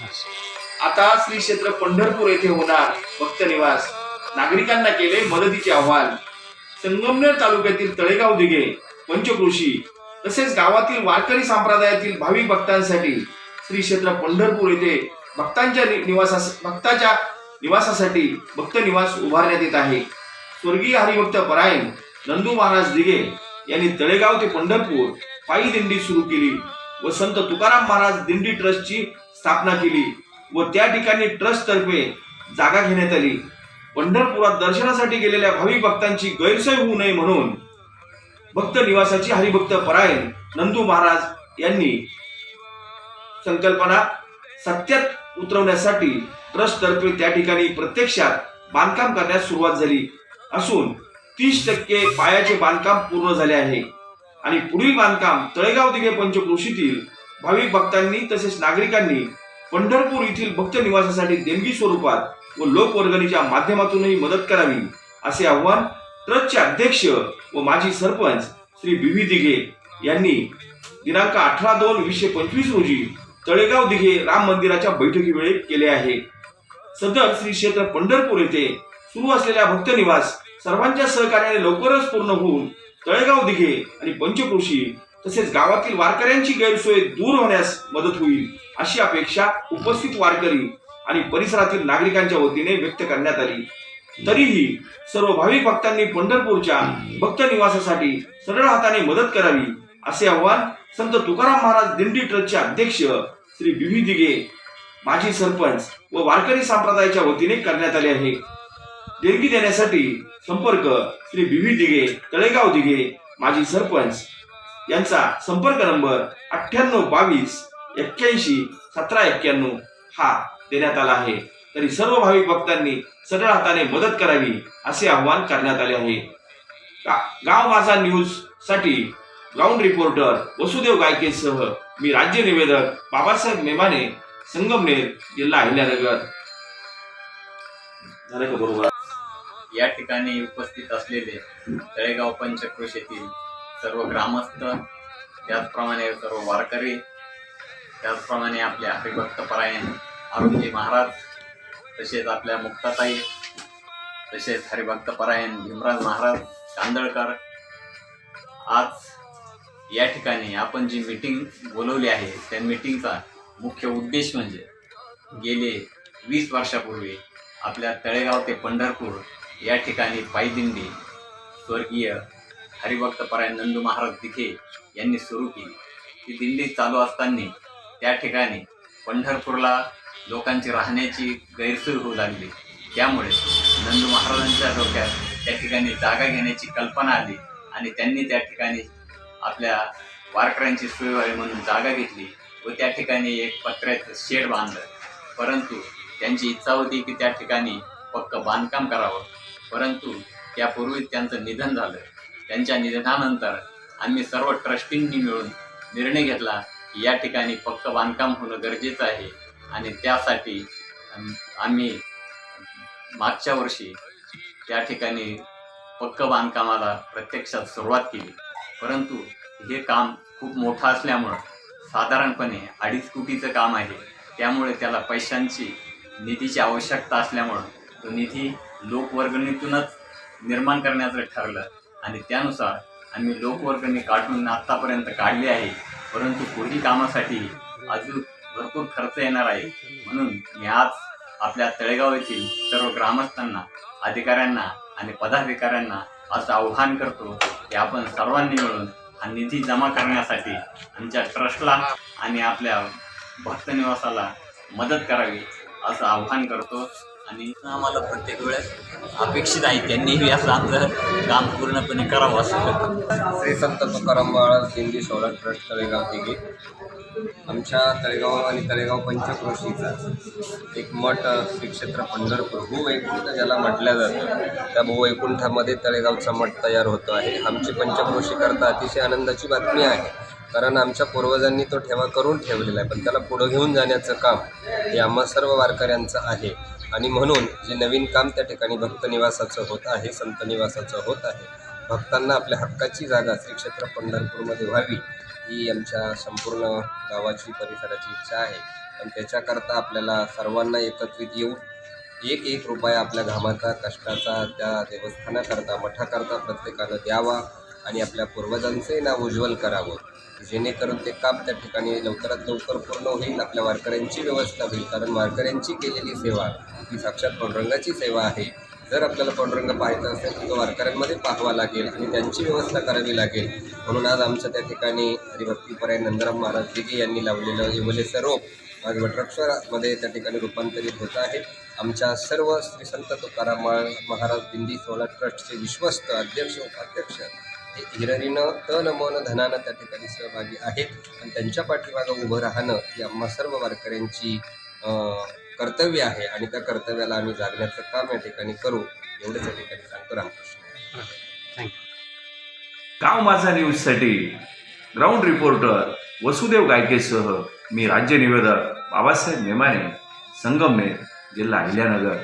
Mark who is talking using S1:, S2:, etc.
S1: आता श्री क्षेत्र पंढरपूर येथे होणार भक्त निवास. नागरिकांना केले मदतीचे आव्हान. संगमनेर तालुक्यातील तळेगाव दिघे, पंचक्रोशी तसेच गावातील वारकरी संप्रदायातील भाविक भक्तांसाठी श्री क्षेत्र पंढरपूर येथे भक्तांच्या निवासासाठी भक्त निवास उभारण्यात येत आहे. स्वर्गीय हरिभक्त परायण नंदू महाराज दिघे यांनी तळेगाव ते पंढरपूर पायी दिंडी सुरू केली व संत तुकाराम महाराज दिंडी ट्रस्टची स्थापना केली व त्या ठिकाणी ट्रस्ट तर्फे जागा घेण्यात आली. पंढरपुरात दर्शनासाठी गेलेल्या भाविक भक्तांची गैरसोय होऊ नये म्हणून भक्त निवासाची हरिभक्त परायण नंदू महाराज यांनी संकल्पना सत्यात उतरवण्यासाठी ट्रस्ट तर्फे त्या ठिकाणी प्रत्यक्षात बांधकाम करण्यास सुरुवात झाली असून 30% पायाचे बांधकाम पूर्ण झाले आहे आणि पुढील बांधकाम तळेगाव दिघे पंचक्रोशीतील भाविक भक्तांनी तसेच नागरिकांनी पंढरपूर येथील भक्त निवासासाठी देणगी स्वरूपात व लोकवर्गणीच्या माध्यमातूनही मदत करावी असे आवाहन ट्रस्टचे अध्यक्ष व माजी सरपंच श्री बी दिघे यांनी दिनांक 18/2/2025 रोजी तळेगाव दिघे राम मंदिराच्या बैठकीवेळी केले आहे. सदर श्री क्षेत्र पंढरपूर येथे सुरू असलेल्या भक्त निवास सर्वांच्या सहकार्याने लवकरच पूर्ण होऊन तळेगाव दिघे आणि पंचक्रोशी तसेच गावातील वारकऱ्यांची गैरसोय दूर होण्यास मदत होईल अशी अपेक्षा उपस्थित वारकरी आणि परिसरातील नागरिकांच्या वतीने व्यक्त करण्यात आली. तरीही सर्व भाविक भक्तांनी पंढरपूरच्या भक्त निवासासाठी सरळ हाताने मदत करावी असे आवाहन संत तुकाराम महाराज दिंडी ट्रस्टचे अध्यक्ष श्री बी दिघे, माजी सरपंच व वारकरी संप्रदायाच्या वतीने करण्यात आले आहे. देणगी देण्यासाठी संपर्क श्री बी दिघे, तळेगाव दिघे, माजी सरपंच यांचा संपर्क नंबर 9822811791 हा देण्यात आला आहे. तरी सर्व भाविक भक्तांनी सरळ हाताने मदत करावी असे आवाहन करण्यात आले आहे. गाव माझा न्यूज साठी ग्राउंड रिपोर्टर वसुदेव गायकेसह मी राज्य निवेदक बाबासाहेब मेमाने, संगमनेर, जिल्हा अहिल्यानगर. झालं का बरोबर?
S2: या ठिकाणी उपस्थित असलेले तळेगाव पंचक्रोशीतील सर्व ग्रामस्थ, त्याचप्रमाणे सर्व वारकरी, त्याचप्रमाणे आपल्या हरिभक्त परायण अरुणजी महाराज, तसेच आपल्या मुक्ताताई, तसेच हरिभक्त परायण भीमराज महाराज कांदळकर. आज या ठिकाणी आपण जी मीटिंग बोलवली आहे त्या मीटिंगचा मुख्य उद्देश म्हणजे गेले 20 वर्षापूर्वी आपल्या तळेगाव ते पंढरपूर या ठिकाणी पायी दिंडी स्वर्गीय हरिभक्त परायण नंदू महाराज दिघे यांनी सुरू केली. ती दिंडी चालू असताना त्या ठिकाणी पंढरपूरला लोकांची राहण्याची गैरसोय होऊ लागली. त्यामुळे नंदू महाराजांच्या डोक्यात त्या ठिकाणी जागा घेण्याची कल्पना आली आणि त्यांनी त्या ठिकाणी आपल्या वारकऱ्यांची सोय व्हावी म्हणून जागा घेतली व त्या ठिकाणी एक पत्र्याचं शेड बांधलं. परंतु त्यांची इच्छा होती की त्या ठिकाणी पक्क बांधकाम करावं, परंतु त्यापूर्वी त्यांचं निधन झालं. त्यांच्या निधनानंतर आम्ही सर्व ट्रस्टींनी मिळून निर्णय घेतला की या ठिकाणी पक्क बांधकाम होणं गरजेचं आहे आणि त्यासाठी आम्ही मागच्या वर्षी त्या ठिकाणी पक्क बांधकामाला प्रत्यक्षात सुरुवात केली. परंतु हे काम खूप मोठं असल्यामुळं साधारणपणे 2.5 कोटीचं काम आहे. त्यामुळे त्याला पैशांची निधीची आवश्यकता असल्यामुळं तो निधी लोकवर्गणीतूनच निर्माण करण्याचं ठरलं आणि त्यानुसार आम्ही लोकवर्गणी काढून आत्तापर्यंत काढली आहे. परंतु पुढील कामासाठी अजून भरपूर खर्च येणार आहे. म्हणून मी आज आपल्या तळेगाव येथील सर्व ग्रामस्थांना, अधिकाऱ्यांना आणि पदाधिकाऱ्यांना असं आवाहन करतो की आपण सर्वांनी मिळून हा निधी जमा करण्यासाठी आमच्या ट्रस्टला आणि आपल्या भक्त निवासाला मदत करावी असं आवाहन करतो. आणि आम्हाला प्रत्येक वेळेस अपेक्षित आहे त्यांनीही असं आमचं काम पूर्णपणे करावं असं.
S3: श्री संत तुकाराम महाराज दिंडी सोहळा ट्रस्ट तळेगाव दिघे आमच्या तळेगाव आणि तळेगाव पंचक्रोशीचा एक मठ श्री क्षेत्र पंढरपूर भूवैकुंठ ज्याला म्हटलं जातं, त्या भूवैकुंठामध्ये तळेगावचा मठ तयार होतो आहे. आमची पंचक्रोशीकरता अतिशय आनंदाची बातमी आहे, कारण आमच्या पूर्वजांनी तो ठेवा करून ठेवलेला आहे, पण त्याला पुढं घेऊन जाण्याचं काम हे आम्हा सर्व वारकऱ्यांचं आहे. आणि म्हणून जे नवीन काम त्या ठिकाणी भक्त निवासाचं होत आहे, संत निवासाचं होत आहे, भक्तांना आपल्या हक्काची जागा श्री क्षेत्र पंढरपूरमध्ये व्हावी ही आमच्या संपूर्ण गावाची, परिसराची इच्छा आहे. आणि त्याच्याकरता आपल्याला सर्वांना एकत्रित येऊन एक रुपया आपल्या घामाचा कष्टाचा त्या देवस्थानाकरता मठाकरता प्रत्येकानं द्यावा आणि आपल्या पूर्वजांचंही नाव उज्ज्वल करावं, जेणेकरून ते काम त्या ठिकाणी लवकरात लवकर पूर्ण होईल. आपल्या वारकऱ्यांची व्यवस्था होईल, कारण वारकऱ्यांची केलेली सेवा ही साक्षात पांडुरंगाची सेवा आहे. जर आपल्याला पांडुरंग पाहायचा असेल तर तो वारकऱ्यांमध्ये पाहावा लागेल आणि त्यांची व्यवस्था करावी लागेल. म्हणून आज आमच्या त्या ठिकाणी हरिभक्तीपरायण नंदराम महाराज दिघे यांनी लावलेलं येवलेचं रोप आज वटवृक्षामध्ये त्या ठिकाणी रूपांतरित होत आहे. आमच्या सर्व श्री संत तुकाराम महाराज दिंडी सोहळा ट्रस्टचे विश्वस्त अध्यक्ष उपाध्यक्ष हे हिरिरीनं तन मन धनानं त्या ठिकाणी सहभागी आहेत आणि त्यांच्या पाठीमागं उभं राहणं ही आम्हा सर्व वारकऱ्यांची कर्तव्य आहे आणि त्या कर्तव्याला आम्ही जागण्याचं काम या ठिकाणी करू, एवढंच या ठिकाणी सांगतो. रामकृष्ण.
S1: गाव माझा न्यूजसाठी ग्राउंड रिपोर्टर वसुदेव गायकेसह मी राज्य निवेदक बाबासाहेब नेमाने, संगमनेर, जिल्हा अहिल्यानगर.